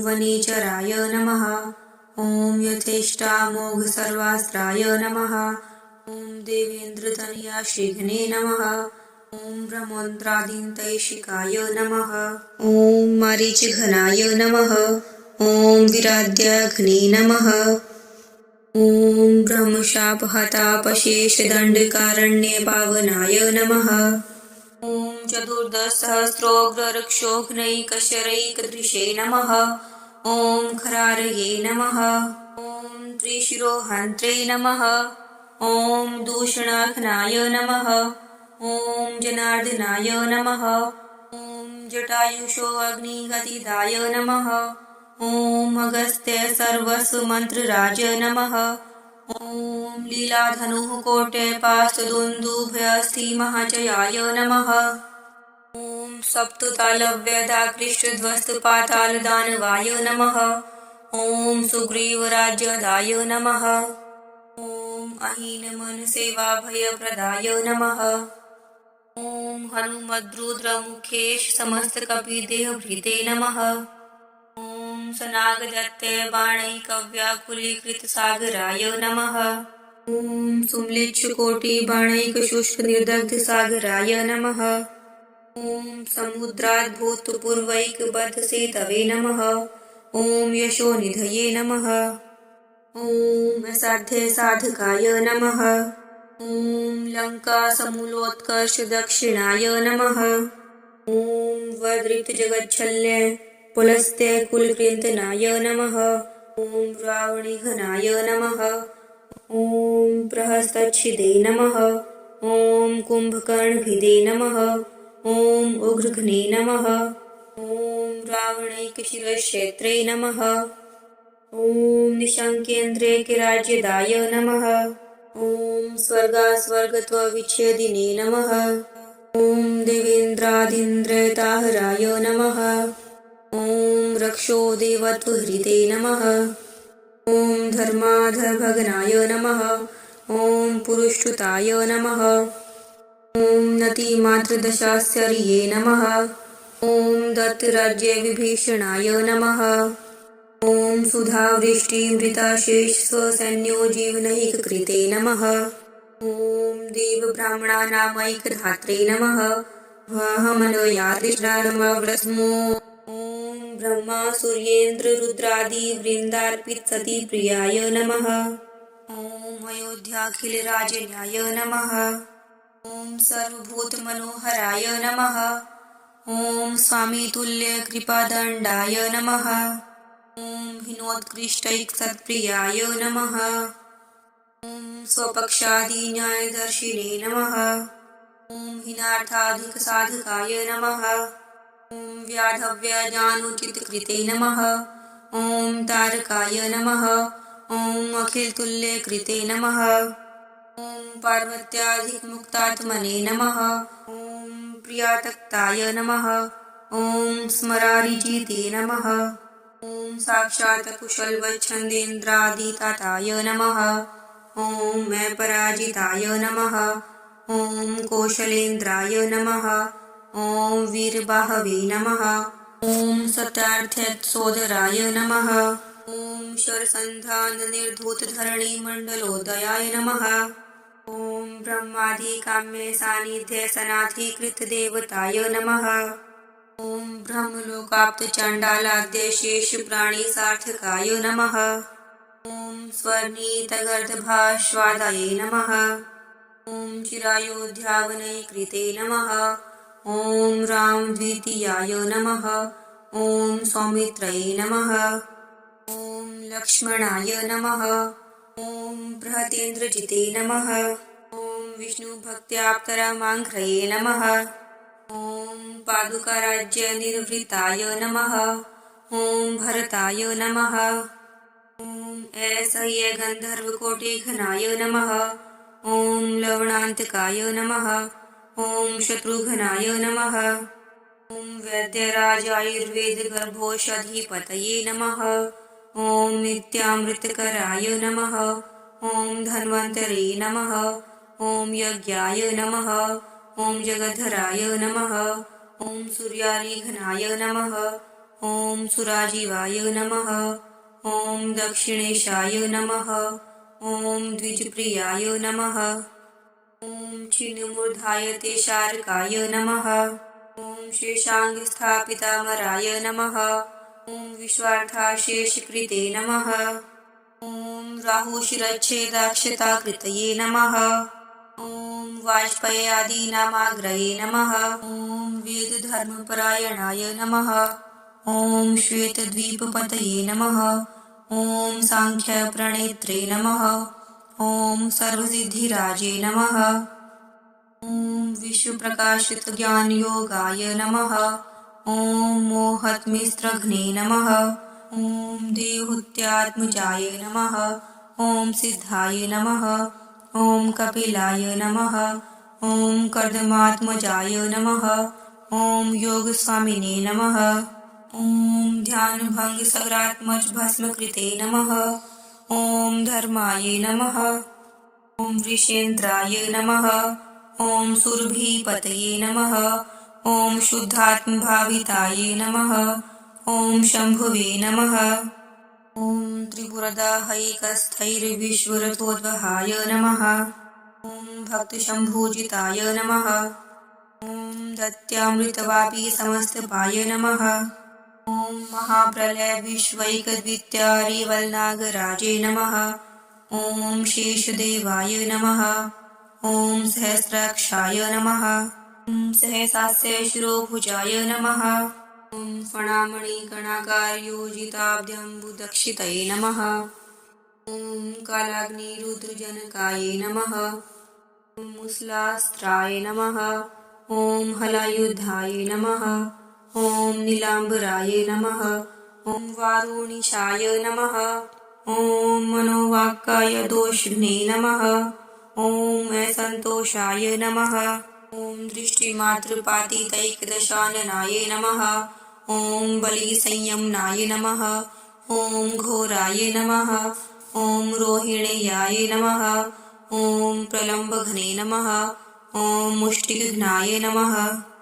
वनेचराय नमः। ॐ यथेष्टामोघसर्वास्त्राय नमः। ॐ देवेन्द्रतनयाश्रीघ्ने नमः। ॐ ब्रह्मोन्त्रादिन्तैशिकाय नमः। ॐ मारीचघनाय नमः। ॐ विराध्याघ्ने नमः। ॐ ब्रह्मशापहतापशेषदण्डकारण्यपावनाय नमः। ॐ चतुर्दशसहस्रोग्ररक्षोघ्नैकशरैकदृशे नमः। ॐ खरारये नमः। ॐ त्रिशिरोहन्त्रे नमः। ॐ दूषणाघ्नाय नमः। ॐ जनार्दनाय नमः। ॐ जटायुषोऽग्निगतिदाय नमः। ॐ अगस्त्य सर्वस्वमन्त्रराज नमः। ॐ लीलाधनुः कोट्यपास्तदुन्दुभयस्थिमहाजयाय नमः। ॐ सप्ततालव्यदाकृष्टध्वस्तपातालदानवाय नमः। ॐ सुग्रीवराज्यदाय नमः। ॐ अहीनमनसेवाभयप्रदाय नमः। ॐ हनुमद्रुद्रमुखेश समस्तकपिदेहभृते नमः। ॐ सनागदत्तबाणैकव्याकुलीकृतसागराय नमः। ॐ सुम्लिच्छकोटिबाणैकशुष्कनिर्दग्धसागराय नमः। ॐ समुद्राद्भूतपूर्वैकबद्धसेतवे नमः। ॐ यशोनिधये नमः। ॐ असाध्यसाधकाय नमः। ॐ लङ्कासमूलोत्कर्षदक्षिणाय नमः। ॐ वदृतजगच्छल्य पुलस्त्यकुलकृन्तनाय नमः। ॐ रावणिघनाय नमः। ॐ प्रहस्तच्छिदे नमः। ॐ कुम्भकर्णभिदे नमः। ॐ उग्रघ्ने नमः। ॐ रावणैकशिरश्रेत्रे नमः। ॐ निशङ्केन्द्रेकराज्यदाय नमः। ॐ स्वर्गास्वर्गत्वविच्छेदिने नमः। ॐ देवेन्द्रादिन्द्रताहराय नमः। ॐ रक्षोदेवत्वहृते नमः। ॐ धर्माधर्भग्नाय नमः। ॐ पुरुष्टुताय नमः। ॐ नतिमात्रदशास्यर्ये नमः। ॐ दत्तराज्यविभीषणाय नमः। ॐ सुधावृष्टिमृताशेषस्वसैन्योजीवनैककृते नमः। ॐ देवब्राह्मणानामैकधात्रे नमः। वाहमनयादिष्टानमव्रस्मो ॐ ब्रह्मा सूर्येन्द्ररुद्रादिवृन्दार्पितसती प्रियाय नमः। ॐ अयोध्याखिलराजन्याय नमः। ॐ सर्वभूतमनोहराय नमः। ॐ स्वामितुल्यकृपादण्डाय नमः। ॐ हीनोत्कृष्टैकसत्प्रियाय नमः। ॐ स्वपक्षादिन्यायदर्शिने नमः। ॐ हीनार्थाधिकसाधकाय नमः। ॐ व्याधव्यज्ञानोचितकृते नमः। ॐ तारकाय नमः। ॐ अखिलतुल्यकृते नमः। ॐ पार्वत्याधिकमुक्तात्मने नमः। ॐ प्रियातक्ताय नमः। ॐ स्मरारिजिते नमः। ॐ साक्षात् कुशलवच्छन्देन्द्रादिताताय नमः। ॐ अपराजिताय नमः। ॐ कौशलेन्द्राय नमः। ॐ वीरबाहवे नमः। ॐ सत्यार्थ्यसोदराय नमः। ॐ शरसन्धाननिर्धूतधरणिमण्डलोदयाय नमः। ॐ ब्रह्मादिकाम्यसान्निध्यसनाधिकृतदेवताय नमः। ॐ ब्रह्मलोकाप्तचाण्डालाद्यशेषप्राणिसार्थकाय नमः। ॐ स्वर्णीतगर्दभास्वादाय नमः। ॐ चिरायोध्यावनैकृते नमः। ॐ रामद्वितीयाय नमः। ॐ सौमित्राय नमः। ॐ लक्ष्मणाय नमः। ॐ बृहतेन्द्रजिते नमः। ॐ विष्णुभक्त्याप्तरामाङ्घ्रये नमः। ॐ पादुकाराज्यनिर्वृताय नमः। ॐ भरताय नमः। ॐ ऐसह्यगन्धर्वकोटिघनाय नमः। ॐ लवणान्तकाय नमः। ॐ शत्रुघ्नाय नमः। ॐ वैद्यराजायुर्वेदगर्भोषधिपतये नमः। ॐ नित्यामृतकराय नमः। ॐ धन्वन्तरे नमः। ॐ यज्ञाय नमः। ॐ जगद्धराय नमः। ॐ सूर्यारिघ्नाय नमः। ॐ सुराजीवाय नमः। ॐ दक्षिणेशाय नमः। ॐ द्विजप्रियाय नमः। ॐ क्षीणमूर्धाय तेशार्काय नमः। ॐ शेषाङ्गस्थापितामराय नमः। ॐ विश्वार्थाशेषकृते नमः। ॐ राहुशिरच्छेदाक्षताकृतये नमः। ॐ वाजपेयादीनामाग्रये नमः। ॐ वेदधर्मपरायणाय नमः। ॐ श्वेतद्वीपपतये नमः। ॐ साङ्ख्यप्रणेत्रे नमः। ॐ सर्वसिद्धिराजे नमः। ॐ विश्वप्रकाशितज्ञानयोगाय नमः। ॐ मोहत्मिस्त्रघ्ने नमः। ॐ देवहूत्यात्मजाय नमः। ॐ सिद्धाय नमः। ॐ कपिलाय नमः। ॐ कर्दमात्मजाय नमः। ॐ योगस्वामिने नमः। ॐ ध्यानभङ्गसगरात्मजभस्मकृते नमः। ॐ धर्माय नमः। ॐ वृषेन्द्राय नमः। ॐ सुरभिपतये नमः। ॐ शुद्धात्मभाविताय नमः। ॐ शम्भुवे नमः। ॐ त्रिपुरदाहैकस्थैर्विश्वरथोद्वहाय नमः। ॐ भक्तशम्भुजिताय नमः। ॐ दत्यामृतवापी समस्तपाय नमः। ॐ महाप्रलयविश्वैकद्वित्यारिवल्नागराजे नमः। ॐ शेषदेवाय नमः। ॐ सहस्राक्षाय नमः। ॐ सहसास्यशिरोभुजाय नमः। ॐ फणामणिकणाकारयोजिताब्जम्बुदक्षितये नमः। ॐ कालाग्निरुद्रजनकाय नमः। ॐ मुसलास्त्राय नमः। ॐ हलायुधाय नमः। ॐ नीलाम्बराय नमः। ॐ वारुणीशाय नमः। ॐ मनोवाक्काय दोषघ्ने नमः। ॐ असन्तोषाय नमः। ॐ दृष्टिमात्रपातितैकदशाननाय नमः। ॐ बलिसंयमनाय नमः। ॐ घोराय नमः। ॐ रोहिणेयाय नमः। ॐ प्रलम्बघ्ने नमः। ॐ मुष्टिघ्नाय नमः।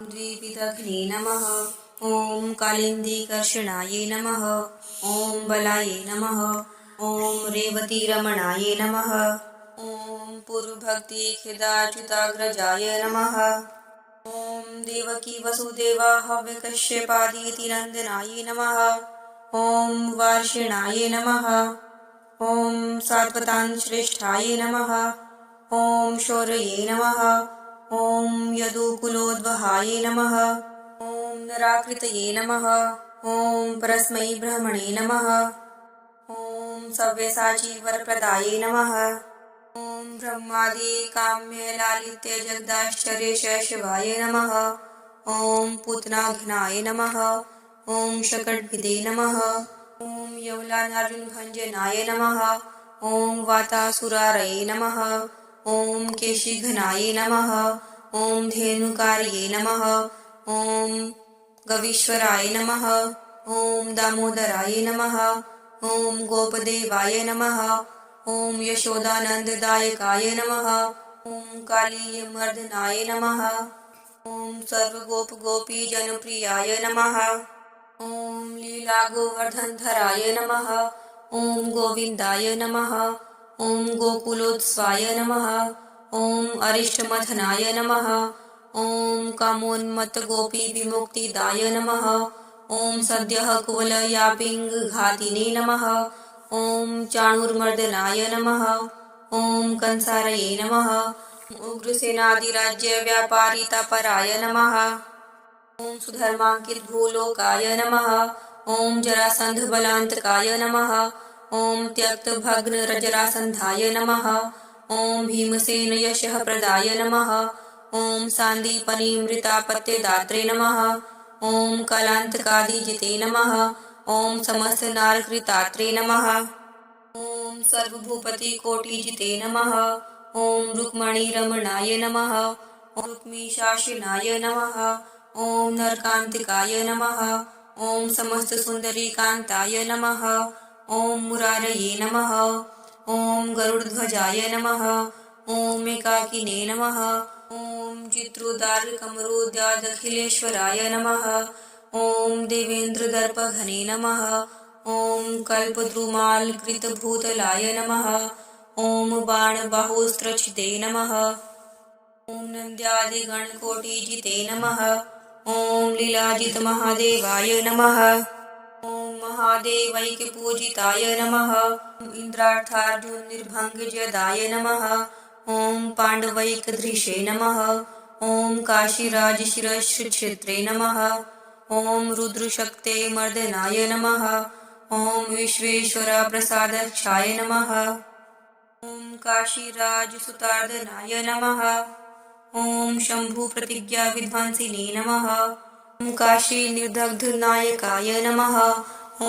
द्विविधघ्ने नमः। ॐ कालिन्दीकर्षणाय नमः। ॐ बलाय नमः। ॐ रेवतीरमणाय नमः। ॐ पूर्वभक्तिखिदाच्युताग्रजाय नमः। ॐ देवकी वसुदेवाहव्यकश्यपादितिनन्दनाय नमः। ॐ वार्षिणाय नमः। ॐ सात्वतान्श्रेष्ठाय नमः। ॐ शौर्ये नमः। ॐ यदुकुलोद्वहाय नमः। ॐ नराकृतये नमः। ॐ परस्मै ब्रह्मणे नमः। ॐ सव्यसाचीवरप्रदाय नमः। ॐ ब्रह्मादिकाम्यलालित्यजगदाश्चर्यशैशवाय नमः। ॐ पूतनाघ्नाय नमः। ॐ शकटभिदे नमः। ॐ यौलानार्जुनभञ्जनाय नमः। ॐ वातासुरारये नमः। ॐ केशिघ्नाय नमः। ॐ धेनुकार्ये नमः। ॐ गवीश्वराय नमः। ॐ दामोदराय नमः। ॐ गोपदेवाय नमः। ॐ यशोदानन्ददायकाय नमः। ॐ कालीयमर्दनाय नमः। ॐ सर्वगोपगोपीजनप्रियाय नमः। ॐ लीलागोवर्धनधराय नमः। ॐ गोविन्दाय नमः। ॐ गोकुलोत्स्वाय नमः। ॐ अरिष्टमथनाय नमः। ॐ कामोन्मत्तगोपीविमुक्तिदाय नमः। ॐ सद्यः कुवलयापिङ्घातिने नमः। ॐ चाणूर्मर्दनाय नमः। ॐ कंसारये नमः। उग्रसेनादिराज्यव्यापारितापराय नमः। ॐ सुधर्माङ्कितभूलोकाय नमः। ॐ जरासन्धबलान्तकाय नमः। ॐ त्यक्तभग्नजरासन्धाय नमः। ॐ भीमसेनयशःप्रदाय नमः। ॐ सान्दीपनीमृतापत्यदात्रे नमः। ॐ कालान्तकादिजिते नमः। ॐ समस्तनारकृतात्रे नमः। ॐ सर्वभूपतिकोटिजिते नमः। ॐ रुक्मणीरमणाय नमः। ॐ रुक्मीशासनाय नमः। ॐ नरकान्तिकाय नमः। ॐ समस्तसुन्दरीकान्ताय नमः। ॐ मुरारये नमः। ॐ गरुडध्वजाय नमः। ॐ एकाकिने नमः। ॐ चित्रोदारकमरोद्यादखिलेश्वराय नमः। ॐ देवेन्द्रदर्पघने नमः। ॐ कल्पद्रुमालकृतभूतलाय नमः। ॐ बाणबाहुस्त्रच्छिदे नमः। ॐ नन्द्यादिगणकोटिजिते नमः। ॐ लीलाजितमहादेवाय नमः। ॐ महादेवैकपूजिताय नमः। इन्द्रार्थार्जुननिर्भङ्गजदाय नमः। ॐ पाण्डवैकधृषे नमः। ॐ काशीराजशिरश्क्षेत्रे नमः। ॐ रुद्रशक्ते मर्दनाय नमः। ॐ विश्वेश्वरप्रसादक्षाय नमः। ॐ काशीराजसुतार्दनाय नमः। ॐ शम्भुप्रतिज्ञाविध्वंसिने नमः। ॐ काशीनिर्दग्धनायकाय नमः। ॐ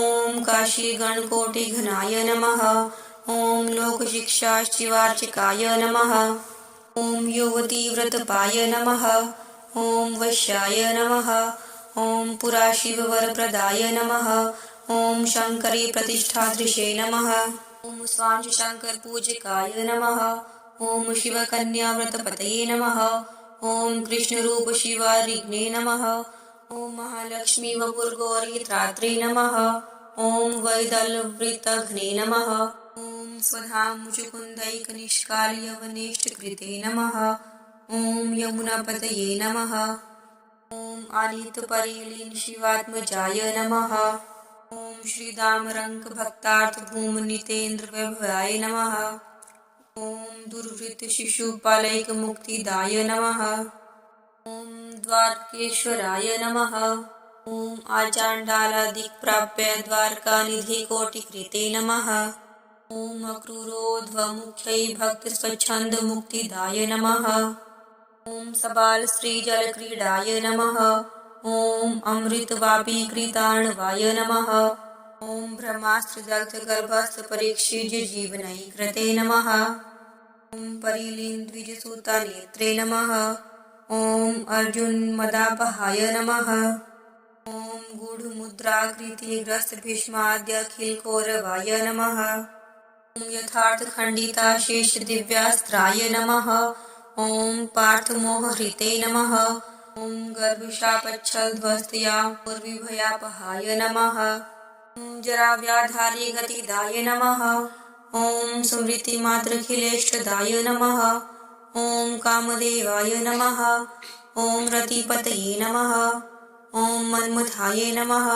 काशीगणकोटिघनाय नमः। ॐ लोकशिक्षाशिवार्चिकाय नमः। ॐ युवतीव्रतपाय नमः। ॐ वैश्याय नमः। ॐ पुराशिववरप्रदाय नमः। ॐ शङ्करीप्रतिष्ठादृशे नमः। ॐ स्वांशशङ्करपूजकाय नमः। ॐ शिवकन्याव्रतपतये नमः। ॐ कृष्णरूपशिवारिघ्ने नमः। ॐ महालक्ष्मीवपुर्गौरीत्रात्रे नमः। ॐ वैदलवृतघ्ने नमः। ॐ स्वधामुचुकुन्दैकनिष्कालयवनेष्टकृते नमः। ॐ यमुनापतये नमः। ॐ आनीतपरिलीनशिवात्मजाय नमः। ॐ श्रीदामरङ्कभक्तार्थभूमनितेन्द्रवैभवाय नमः। ॐ दुर्वृत्तशिशुपालैकमुक्तिदाय नमः। ॐ द्वारकेश्वराय नमः। ॐ आचाण्डालादिक्प्राप्य द्वारकानिधिकोटिकृते नमः। ॐ अक्रूरोध्वमुख्यै भक्तस्वच्छन्दमुक्तिदाय नमः। ॐ सबालश्रीजलक्रीडाय नमः। ॐ अमृतवापीकृतार्णवाय नमः। ॐ ब्रह्मास्त्रदग्धगर्भस्थपरीक्षितजीवनैकृते नमः। ॐ परिलीनद्विजसुतनेत्रे नमः। ॐ अर्जुनमदापहाय नमः। ॐ गूढमुद्राकृतिग्रस्तभीष्माद्यखिलकौरवाय नमः। ॐ यथार्थखण्डिताशेषदिव्यास्त्राय नमः। ॐ पार्थमोहहृते नमः। ॐ गर्भशापच्छलध्वस्तया पूर्विभयापहाय नमः। ॐ जराव्याधारी गतिदाय नमः। ॐ स्मृतिमात्रखिलेष्टदाय नमः। ॐ कामदेवाय नमः। ॐ रतिपतये नमः। ॐ मन्मथाय नमः।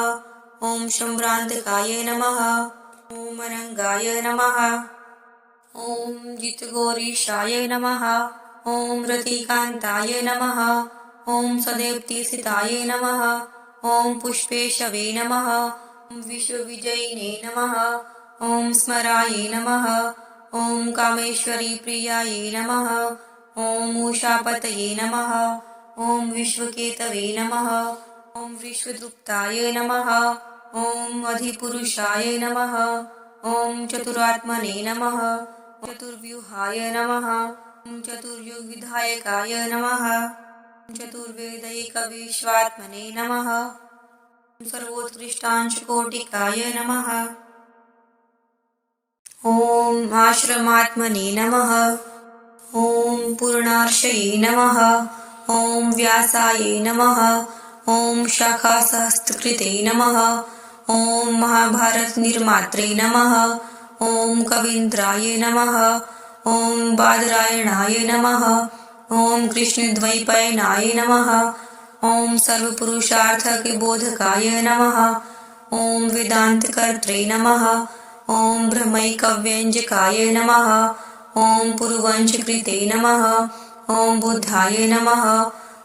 ॐ सम्भ्रान्तकाय नमः। ॐ अनङ्गाय नमः। ॐ जितगौरीशाय नमः। ॐ रतिकान्ताय नमः। ॐ सदेप्तिसिताय नमः। ॐ पुष्पेशवे नमः। ॐ विश्वविजयिने नमः। ॐ स्मराय नमः। ॐ कामेश्वरीप्रियाय नमः। ॐ उषापतये नमः। ॐ विश्वकेतवे नमः। ॐ विश्वदृप्ताय नमः। ॐ अधिपुरुषाय नमः। ॐ चतुरात्मने नमः। चतुर्व्यूहाय नमः। ॐ चतुर्युगविधायकाय नमः। ॐ चतुर्वेदैकविश्वात्मने नमः। सर्वोत्कृष्टांशकोटिकाय नमः। ॐ आश्रमात्मने नमः। ॐ पूर्णार्षये नमः। ॐ व्यासाय नमः। ॐ शाखासहस्रकृते नमः। ॐ महाभारतनिर्मात्रे नमः। ॐ कवीन्द्राय नमः। ॐ बादरायणाय नमः। ॐ कृष्णद्वैपायनाय नमः। ॐ सर्वपुरुषार्थके बोधकाय नमः। ॐ वेदान्तकर्त्रे नमः। ॐ ब्रह्मैकव्यञ्जकाय नमः। ॐ पुरुवंशकृते नमः। ॐ बुद्धाय नमः।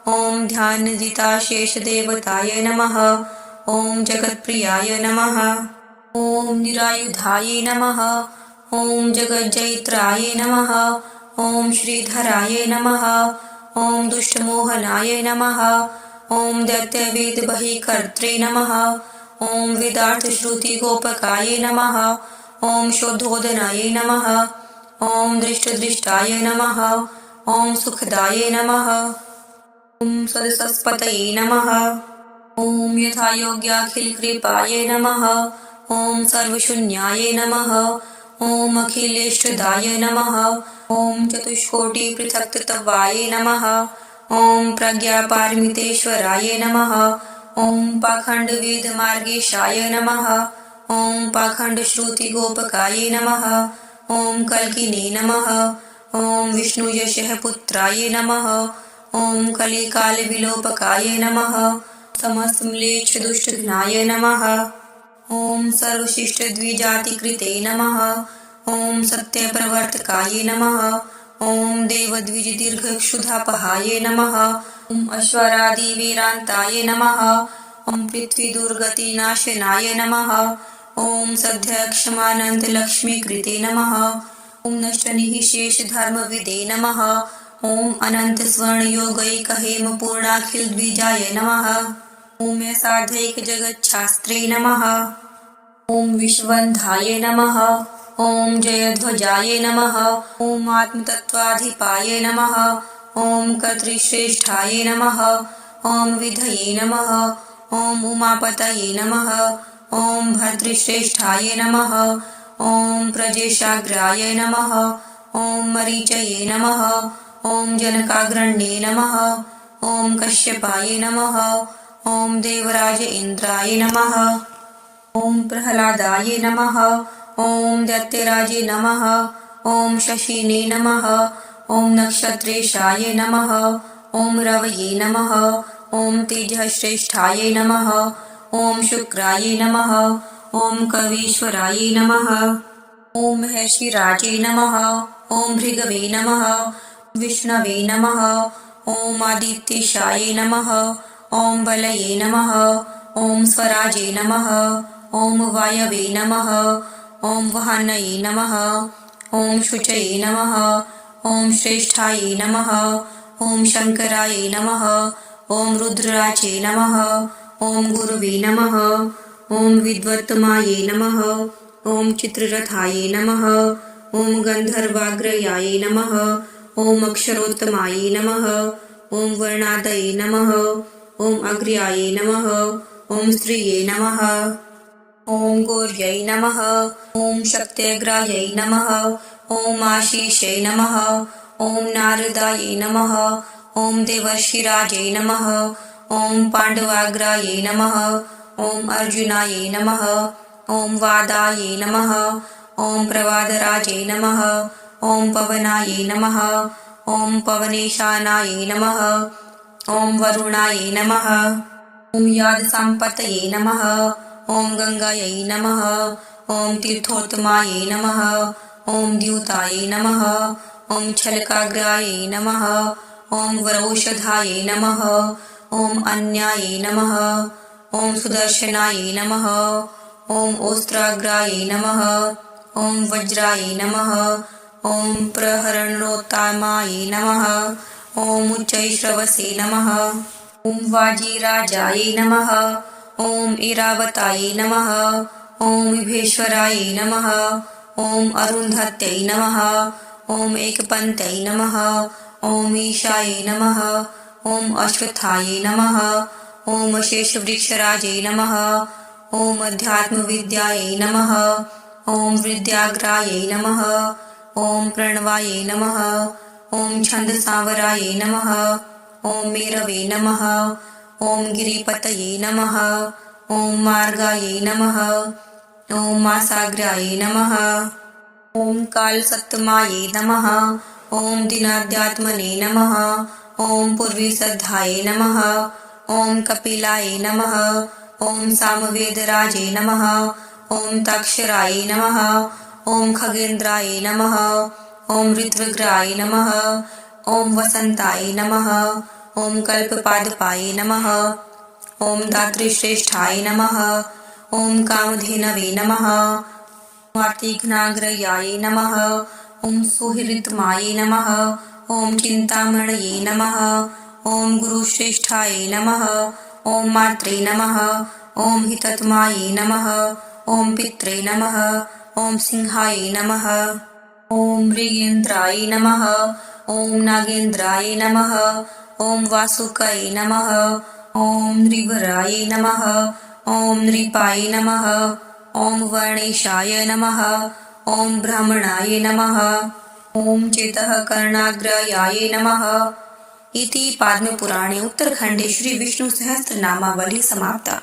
ॐ ध्यानजिताशेषदेवताय नमः। ॐ जगत्प्रियाय नमः। ॐ निरायुधाय नमः। ॐ जगज्जयित्राय नमः। ॐ श्रीधराय नमः। ॐ दुष्टमोहनाय नमः। ॐ दैत्यवेदबहिकर्त्रे नमः। ॐ वेदार्थश्रुतिगोपकाय नमः। ॐ शोद्धोदनाय नमः। ॐ दृष्टदृष्टाय नमः। ॐ सुखदाय नमः। ॐ सदसस्पतये नमः। ॐ यथायोग्याखिलकृपाय नमः। ॐ सर्वशून्याय नमः। ॐ अखिलेष्टदाय नमः। ॐ चतुष्कोटिपृथक्तत्वाय नमः। ॐ प्रज्ञापारमितेश्वराय नमः। ॐ पाखण्डवेदमार्गेशाय नमः। ॐ पाखण्डश्रुतिगोपकाय नमः। ॐ कल्किने नमः। ॐ विष्णुयशः पुत्राय नमः। ॐ कलिकालविलोपकाय नमः। समस्तम्लेच्छदुष्टघ्नाय नमः। ॐ सर्वशिष्टद्विजातिकृते नमः। ॐ सत्यप्रवर्तकाय नमः। ॐ देवद्विजदीर्घक्षुधापहाय नमः। ॐ अश्वरादिवीरान्ताय नमः। ॐ पृथ्वीदुर्गतिनाशनाय नमः। ॐ सद्यक्षमानन्तलक्ष्मीकृते नमः। ॐ नष्टनिःशेषधर्मविदे नमः। ॐ अनन्तस्वर्णयोगैकहेमपूर्णाखिलद्विजाय नमः। ॐ सार्धैकजगच्छास्त्रे नमः। ॐ विश्वन्धाय नमः। ॐ जयध्वजाय नमः। ॐ आत्मतत्त्वाधिपाय नमः। ॐ कर्तृश्रेष्ठाय नमः। ॐ विधये नमः। ॐ उमापतये नमः। ॐ भर्तृश्रेष्ठाय नमः। ॐ प्रजेशाग्राय नमः। ॐ मरीचये नमः। ॐ जनकाग्रण्ये नमः। ॐ कश्यपाय नमः। ॐ देवराज इन्द्राय नमः। ॐ प्रह्लादाय नमः। ॐ दैत्यराजे नमः। ॐ शशिने नमः। ॐ नक्षत्रेशाय नमः। ॐ रवये नमः। ॐ तेजश्रेष्ठाय नमः। ॐ शुक्राय नमः। ॐ कवीश्वराय नमः। ॐ महर्षिराजे नमः। ॐ भृगवे नमः। विष्णवे नमः। ॐ आदित्येशाय नमः। ॐ बलये नमः। ॐ स्वराजे नमः। ॐ वायवे नमः। ॐ वहानये नमः। ॐ शुचये नमः। ॐ श्रेष्ठाय नमः। ॐ शङ्कराय नमः। ॐ रुद्राचे नमः। ॐ गुरुवे नमः। ॐ विद्वत्तमाये नमः। ॐ चित्ररथाय नमः। ॐ गन्धर्वाग्रयाय नमः। ॐ अक्षरोत्तमाय नमः। ॐ वर्णादये नमः। ॐ अग्र्याय नमः। ॐ स्त्रिये नमः। ॐ गौर्यै नमः। ॐ शक्त्यग्रायै नमः। ॐ आशीषै नमः। ॐ नारदाय नमः। ॐ देवर्षिराजे नमः। ॐ पाण्डवाग्रायै नमः। ॐ अर्जुनाय नमः। ॐ वादाय नमः। ॐ प्रवादराजे नमः। ॐ पवनाय नमः। ॐ पवनेशानाय नमः। ॐ वरुणाय नमः। ॐ यादसम्पतये नमः। ॐ गङ्गायै नमः। ॐ तीर्थोत्तमाय नमः। ॐ द्यूताय नमः। ॐ छलकाग्राय नमः। ॐ वरौषधाय नमः। ॐ अन्याय नमः। ॐ सुदर्शनाय नमः। ॐ ओस्त्राग्राय नमः। ॐ वज्राय नमः। ॐ प्रहरणोत्तमाय नमः। ॐ उच्चैश्रवसे नमः। ॐ वाजीराजाय नमः। ॐ इरावताय नमः। ॐ विभेश्वराय नमः। ॐ अरुन्धत्यै नमः। ॐ एकपन्त्यै नमः। ॐ ईशाय नमः। ॐ अश्वत्थाय नमः। ॐ शेषवृक्षराजे नमः। ॐ अध्यात्मविद्यायै नमः। ॐ विद्याग्रायै नमः। ॐ प्रणवायै नमः। ॐ छन्दसावरायै नमः। ॐ मेरवे नमः। ॐ गिरिपतये नमः। ॐ मार्गायै नमः। ॐ मासाग्रायै नमः। ॐ कालसत्तमायै नमः। ॐ दिनाध्यात्मने नमः। ॐ पूर्वीसद्धायै नमः। ॐ कपिलायै नमः। ॐ सामवेदराजे नमः। ॐ ताक्षरायै नमः। ॐ खगेन्द्रायै नमः। ॐ ऋत्विग्राय नमः। ॐ वसन्ताय नमः। ॐ कल्पपादपाय नमः। ॐ दातृश्रेष्ठाय नमः। ॐ कामधेनवे नमः। वार्तिघ्नाग्रयाय नमः। ॐ सुहृत्माय नमः। ॐ चिन्तामणये नमः। ॐ गुरुश्रेष्ठाय नमः। ॐ मात्रे नमः। ॐ हितत्माये नमः। ॐ पित्रे नमः। ॐ सिंहाय नमः। ॐ मृगेन्द्राय नमः। ॐ नागेन्द्राय नमः। ॐ वासुकाय नमः। ॐ नृभराय नमः। ॐ नृपाय नमः। ॐ वर्णेशाय नमः। ॐ ब्राह्मणाय नमः। ॐ चेतः कर्णाग्रयाय नमः। इति पद्मपुराणे उत्तरखण्डे श्री विष्णु सहस्रनामावली समाप्ता।